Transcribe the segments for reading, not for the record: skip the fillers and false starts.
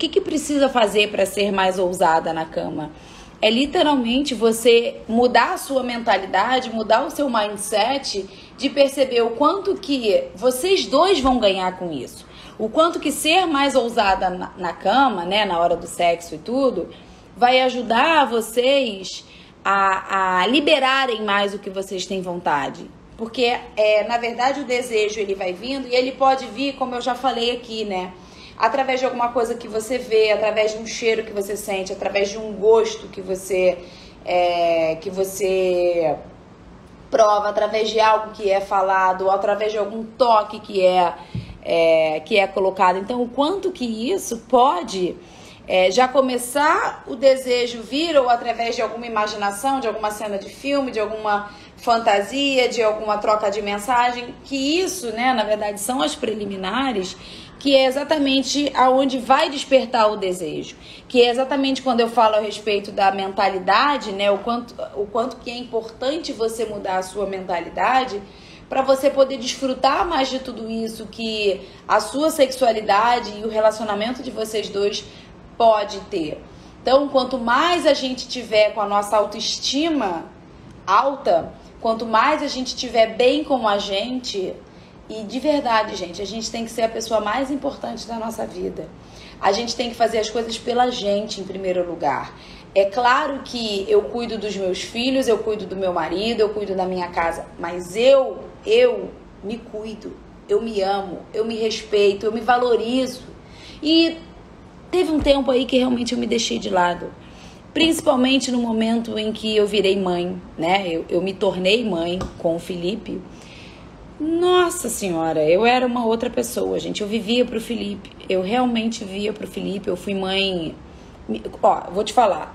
que precisa fazer para ser mais ousada na cama? É literalmente você mudar a sua mentalidade, mudar o seu mindset de perceber o quanto que vocês dois vão ganhar com isso. O quanto que ser mais ousada na cama, né, na hora do sexo e tudo, vai ajudar vocês a liberarem mais o que vocês têm vontade. Porque, na verdade, o desejo ele vai vindo e ele pode vir, como eu já falei aqui, né? Através de alguma coisa que você vê, através de um cheiro que você sente, através de um gosto que você prova, através de algo que é falado, ou através de algum toque que é colocado. Então, o quanto que isso pode já começar o desejo vir, ou através de alguma imaginação, de alguma cena de filme, de alguma fantasia, de alguma troca de mensagem, que isso, né, na verdade, são as preliminares, que é exatamente aonde vai despertar o desejo, que é exatamente quando eu falo a respeito da mentalidade, né, o quanto que é importante você mudar a sua mentalidade para você poder desfrutar mais de tudo isso que a sua sexualidade e o relacionamento de vocês dois pode ter. Então, quanto mais a gente tiver com a nossa autoestima alta, quanto mais a gente tiver bem com a gente. E de verdade, gente, a gente tem que ser a pessoa mais importante da nossa vida. A gente tem que fazer as coisas pela gente em primeiro lugar. É claro que eu cuido dos meus filhos, eu cuido do meu marido, eu cuido da minha casa, mas eu me cuido, eu me amo, eu me respeito, eu me valorizo. E teve um tempo aí que realmente eu me deixei de lado. Principalmente no momento em que eu virei mãe, né? Eu me tornei mãe com o Felipe. Nossa senhora, eu era uma outra pessoa, gente. Eu vivia pro Felipe, eu realmente vivia pro Felipe. Eu fui mãe, ó, vou te falar,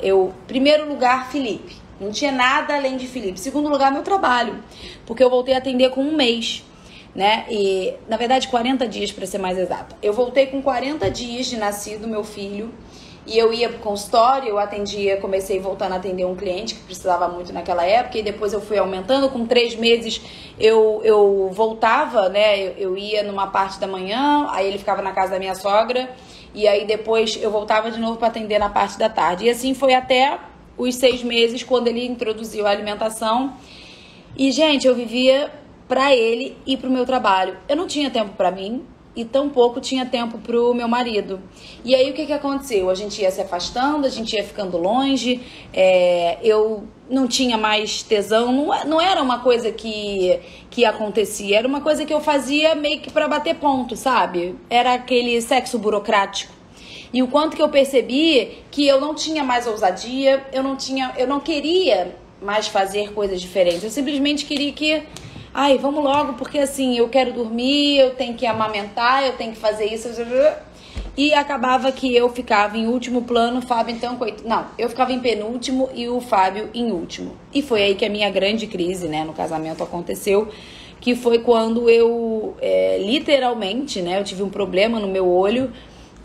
primeiro lugar, Felipe, não tinha nada além de Felipe. Segundo lugar, meu trabalho, porque eu voltei a atender com um mês, né, e na verdade 40 dias para ser mais exata. Eu voltei com 40 dias de nascido meu filho. E eu ia pro consultório, eu atendia, comecei voltando a atender um cliente que precisava muito naquela época, e depois eu fui aumentando. Com 3 meses eu voltava, né? Eu ia numa parte da manhã, aí ele ficava na casa da minha sogra, e aí depois eu voltava de novo para atender na parte da tarde. E assim foi até os 6 meses, quando ele introduziu a alimentação. E, gente, eu vivia pra ele e pro meu trabalho. Eu não tinha tempo pra mim, e tampouco tinha tempo pro meu marido. E aí o que aconteceu? A gente ia se afastando, a gente ia ficando longe, eu não tinha mais tesão, não era uma coisa que acontecia, era uma coisa que eu fazia meio que pra bater ponto, sabe? Era aquele sexo burocrático. E o quanto que eu percebi que eu não tinha mais ousadia, eu não queria mais fazer coisas diferentes, eu simplesmente queria que ai, vamos logo, porque assim, eu quero dormir, eu tenho que amamentar, eu tenho que fazer isso. E acabava que eu ficava em último plano, o Fábio então... Não, eu ficava em penúltimo e o Fábio em último. E foi aí que a minha grande crise, né, no casamento aconteceu, que foi quando eu, literalmente, né, eu tive um problema no meu olho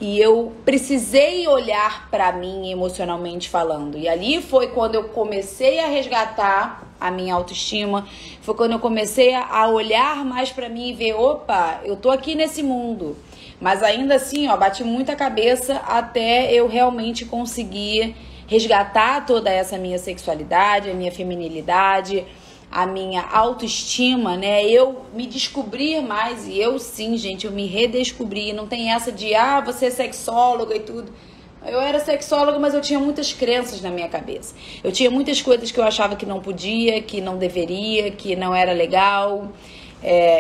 e eu precisei olhar pra mim emocionalmente falando. E ali foi quando eu comecei a resgatar a minha autoestima, foi quando eu comecei a olhar mais pra mim e ver, opa, eu tô aqui nesse mundo. Mas ainda assim, ó, bati muita cabeça até eu realmente conseguir resgatar toda essa minha sexualidade, a minha feminilidade, a minha autoestima, né? Eu me descobrir mais, e eu sim, gente, eu me redescobri. Não tem essa de, você é sexóloga e tudo. Eu era sexóloga, mas eu tinha muitas crenças na minha cabeça. Eu tinha muitas coisas que eu achava que não podia, que não deveria, que não era legal.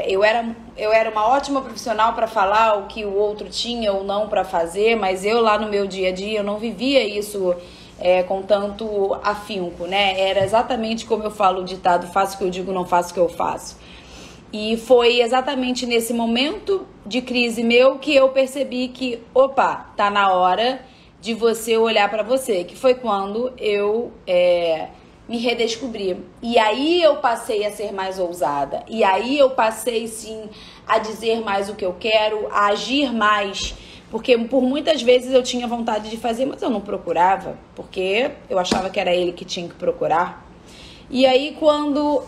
Eu era uma ótima profissional para falar o que o outro tinha ou não para fazer, mas eu lá no meu dia a dia, eu não vivia isso com tanto afinco, né? Era exatamente como eu falo o ditado, faço o que eu digo, não faço o que eu faço. E foi exatamente nesse momento de crise meu que eu percebi que, opa, tá na hora de você olhar pra você, que foi quando eu me redescobri. E aí eu passei a ser mais ousada. E aí eu passei, sim, a dizer mais o que eu quero, a agir mais. Porque por muitas vezes eu tinha vontade de fazer, mas eu não procurava, porque eu achava que era ele que tinha que procurar. E aí quando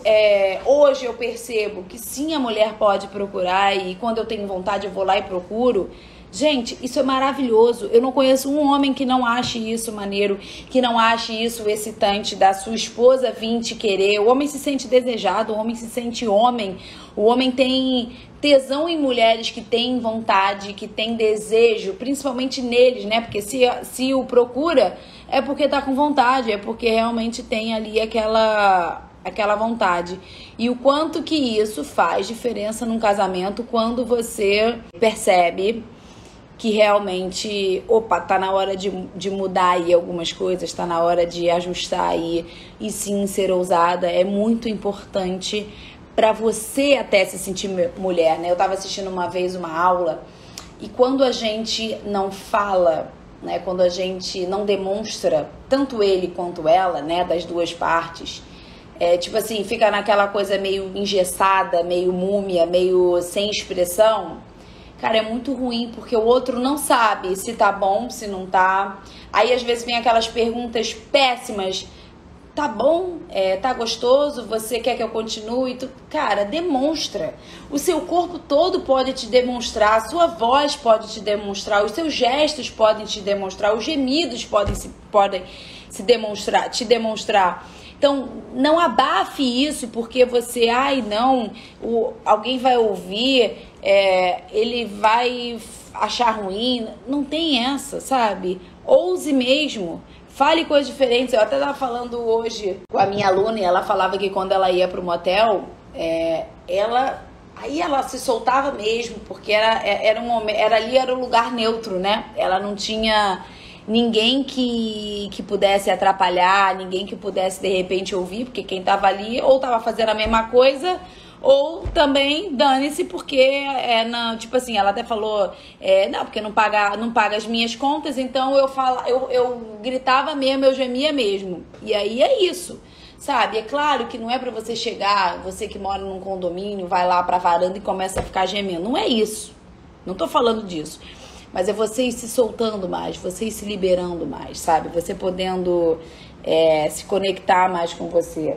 hoje eu percebo que sim, a mulher pode procurar, e quando eu tenho vontade eu vou lá e procuro, Gente, isso é maravilhoso. Eu não conheço um homem que não ache isso maneiro, que não ache isso excitante, da sua esposa vir te querer. O homem se sente desejado, o homem se sente homem. O homem tem tesão em mulheres que têm vontade, que têm desejo, principalmente neles, né? Porque se o procura, é porque tá com vontade, é porque realmente tem ali aquela vontade. E o quanto que isso faz diferença num casamento quando você percebe que realmente, opa, tá na hora de mudar aí algumas coisas, tá na hora de ajustar aí, e sim, ser ousada é muito importante para você até se sentir mulher, né? Eu tava assistindo uma vez uma aula, e quando a gente não fala, né, quando a gente não demonstra, tanto ele quanto ela, né, das duas partes, tipo assim, fica naquela coisa meio engessada, meio múmia, meio sem expressão. Cara, é muito ruim, porque o outro não sabe se tá bom, se não tá. Aí, às vezes, vem aquelas perguntas péssimas. Tá bom? Tá gostoso? Você quer que eu continue? Cara, demonstra. O seu corpo todo pode te demonstrar, a sua voz pode te demonstrar, os seus gestos podem te demonstrar, os gemidos podem se demonstrar, te demonstrar. Então, não abafe isso porque você, alguém vai ouvir, ele vai achar ruim. Não tem essa, sabe? Ouse mesmo. Fale coisas diferentes. Eu até estava falando hoje com a minha aluna e ela falava que quando ela ia para o motel, ela se soltava mesmo, porque ali era um lugar neutro, né? Ela não tinha ninguém que pudesse atrapalhar, ninguém que pudesse de repente ouvir, porque quem tava ali ou tava fazendo a mesma coisa, ou também dane-se, porque tipo assim, ela até falou, não, porque não paga as minhas contas, então eu gritava mesmo, eu gemia mesmo. E aí é isso, sabe? É claro que não é pra você chegar, você que mora num condomínio, vai lá pra varanda e começa a ficar gemendo. Não é isso. Não tô falando disso. Mas é você ir se soltando mais, você ir se liberando mais, sabe? Você podendo se conectar mais com você.